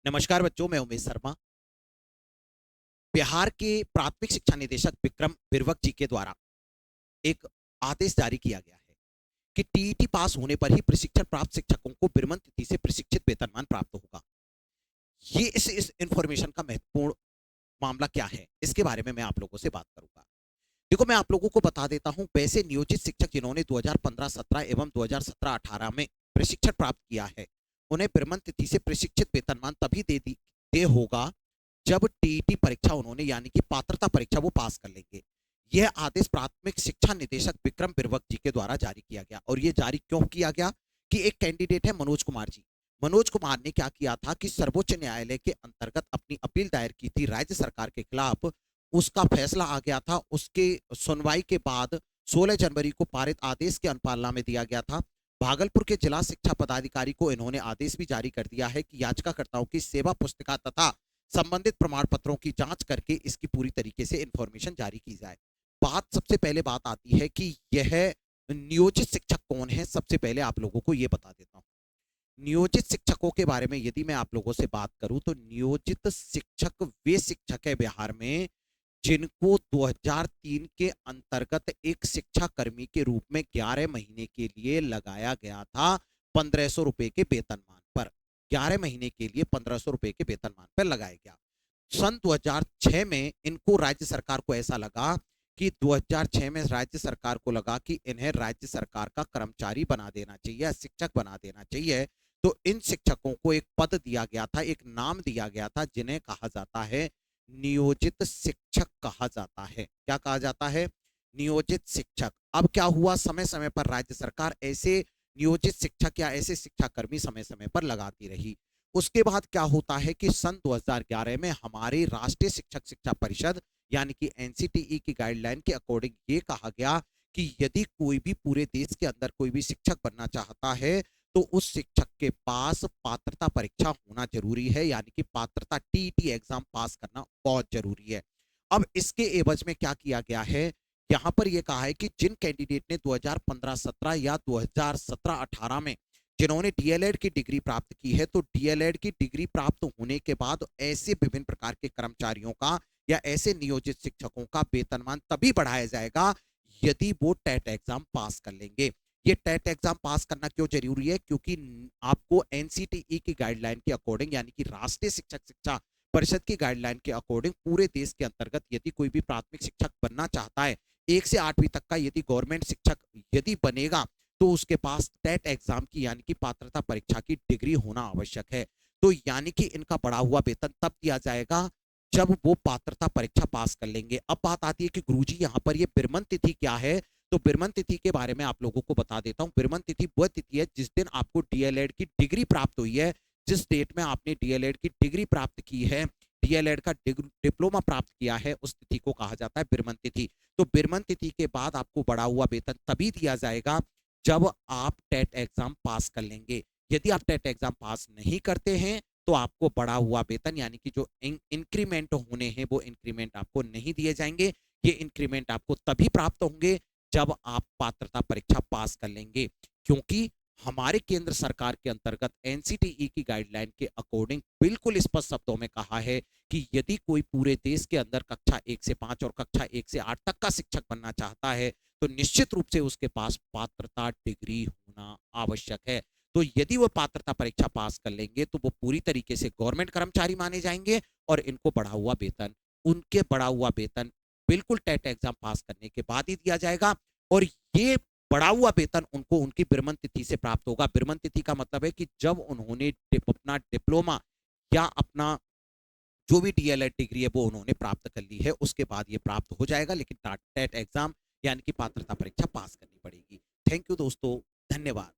नमस्कार बच्चों, मैं उमेश शर्मा। बिहार के प्राथमिक शिक्षा निदेशक विक्रम बिरवक जी के द्वारा एक आदेश जारी किया गया है कि टीईटी पास होने पर ही प्रशिक्षण प्राप्त शिक्षकों को विरमण तिथि से प्रशिक्षित वेतनमान प्राप्त होगा। ये इस इंफॉर्मेशन का महत्वपूर्ण मामला क्या है, इसके बारे में मैं आप लोगों से बात करूंगा। देखो, मैं आप लोगों को बता देता हूं। वैसे नियोजित शिक्षक जिन्होंने 2015-17 एवं 2017-18 में प्रशिक्षण प्राप्त किया है, उन्हें विरमण तिथि से प्रशिक्षित वेतनमान तभी दे होगा जब टीईटी परीक्षा उन्होंने यानी कि पात्रता परीक्षा वो पास कर लेंगे। यह आदेश प्राथमिक शिक्षा निदेशक विक्रम बिरवक जी के द्वारा जारी किया गया। और यह जारी क्यों किया गया कि एक कैंडिडेट है मनोज कुमार जी। मनोज कुमार ने क्या किया था कि सर्वोच्च न्यायालय के अंतर्गत अपनी अपील दायर की थी राज्य सरकार के खिलाफ। उसका फैसला आ गया था। उसके सुनवाई के बाद 16 जनवरी को पारित आदेश के अनुपालना में दिया गया था। भागलपुर के जिला शिक्षा पदाधिकारी को इन्होंने आदेश भी जारी कर दिया है कि याचिकाकर्ताओं की सेवा पुस्तिका तथा संबंधित प्रमाण पत्रों की जांच करके इसकी पूरी तरीके से इंफॉर्मेशन जारी की जाए। सबसे पहले बात आती है कि यह नियोजित शिक्षक कौन है। सबसे पहले आप लोगों को यह बता देता हूं। नियोजित शिक्षकों के बारे में यदि मैं आप लोगों से बात करूं तो नियोजित शिक्षक वे शिक्षक है बिहार में जिनको 2003 के अंतर्गत एक शिक्षा कर्मी के रूप में 11 महीने के लिए लगाया गया था 1500 रुपए के वेतनमान पर। 11 महीने के लिए 1500 रुपए के वेतनमान पर लगाया गया। सन 2006 में इनको राज्य सरकार को ऐसा लगा कि 2006 में राज्य सरकार को लगा कि इन्हें राज्य सरकार का कर्मचारी बना देना चाहिए, शिक्षक बना देना चाहिए। तो इन शिक्षकों को एक पद दिया गया था, एक नाम दिया गया था, जिन्हें कहा जाता है नियोजित शिक्षक कहा जाता है। क्या कहा जाता है? नियोजित शिक्षक। अब क्या हुआ, समय समय पर राज्य सरकार ऐसे नियोजित शिक्षक या ऐसे शिक्षाकर्मी समय समय पर लगाती रही। उसके बाद क्या होता है कि सन 2011 में हमारी राष्ट्रीय शिक्षक शिक्षा परिषद यानी कि एनसीटीई की गाइडलाइन के अकॉर्डिंग ये कहा गया कि यदि कोई भी पूरे देश के अंदर कोई भी शिक्षक बनना चाहता है तो उस शिक्षक के पास पात्रता परीक्षा होना जरूरी है, यानी कि पात्रता टीईटी एग्जाम पास करना बहुत जरूरी है। अब इसके एवज में क्या किया गया है, यहां पर यह कहा है कि जिन कैंडिडेट ने 2015-17 या 2017-18 में जिन्होंने डीएलएड की डिग्री प्राप्त की है, तो डीएलएड की डिग्री प्राप्त होने के बाद ऐसे विभिन्न प्रकार के कर्मचारियों का या ऐसे नियोजित शिक्षकों का वेतनमान तभी बढ़ाया जाएगा यदि वो टेट एग्जाम पास कर लेंगे। ये टेट एग्जाम पास करना क्यों जरूरी है? क्योंकि आपको एनसीटीई की गाइडलाइन के अकॉर्डिंग यानी कि राष्ट्रीय शिक्षक शिक्षा परिषद की गाइडलाइन के अकॉर्डिंग पूरे देश के अंतर्गत यदि कोई भी प्राथमिक शिक्षक बनना चाहता है, 1 से 8वीं तक का यदि गवर्नमेंट शिक्षक यदि बनेगा, तो उसके पास टेट एग्जाम की यानी कि पात्रता परीक्षा की डिग्री होना आवश्यक है। तो यानी कि इनका बढ़ा हुआ वेतन तब दिया जाएगा जब वो पात्रता परीक्षा पास कर लेंगे। अब बात आती है कि गुरुजी यहाँ पर ये विरमण तिथि क्या है? तो विरमण तिथि के बारे में आप लोगों को बता देता हूँ। विरमण तिथि वह तिथि है जिस दिन आपको डीएलएड की डिग्री प्राप्त हुई है। जिस डेट में आपने डीएलएड की डिग्री प्राप्त की है, डीएलएड का डिप्लोमा प्राप्त किया है, उस तिथि को कहा जाता है विरमण तिथि। तो विरमण तिथि के बाद आपको बढ़ा हुआ वेतन तभी दिया जाएगा जब आप टेट एग्जाम पास कर लेंगे। यदि आप टेट एग्जाम पास नहीं करते हैं तो आपको बढ़ा हुआ वेतन यानी कि जो इंक्रीमेंट होने हैं वो इंक्रीमेंट आपको नहीं दिए जाएंगे। ये इंक्रीमेंट आपको तभी प्राप्त होंगे जब आप पात्रता परीक्षा पास कर लेंगे, क्योंकि हमारे केंद्र सरकार के अंतर्गत एनसीटीई की गाइडलाइन के अकॉर्डिंग बिल्कुल स्पष्ट शब्दों में कहा है कि यदि कोई पूरे देश के अंदर कक्षा 1 से 5 और कक्षा 1 से 8 तक का शिक्षक बनना चाहता है तो निश्चित रूप से उसके पास पात्रता डिग्री होना आवश्यक है। तो यदि वो पात्रता परीक्षा पास कर लेंगे तो वो पूरी तरीके से गवर्नमेंट कर्मचारी माने जाएंगे और इनको बढ़ा हुआ वेतन, उनके बढ़ा हुआ वेतन बिल्कुल टेट एग्जाम पास करने के बाद ही दिया जाएगा। और ये बढ़ा हुआ वेतन उनको उनकी विरमण तिथि से प्राप्त होगा। विरमण तिथि का मतलब है कि जब उन्होंने अपना डिप्लोमा या अपना जो भी डीएलएड डिग्री है वो उन्होंने प्राप्त कर ली है, उसके बाद ये प्राप्त हो जाएगा। लेकिन टेट एग्जाम यानी कि पात्रता परीक्षा पास करनी पड़ेगी। थैंक यू दोस्तों, धन्यवाद।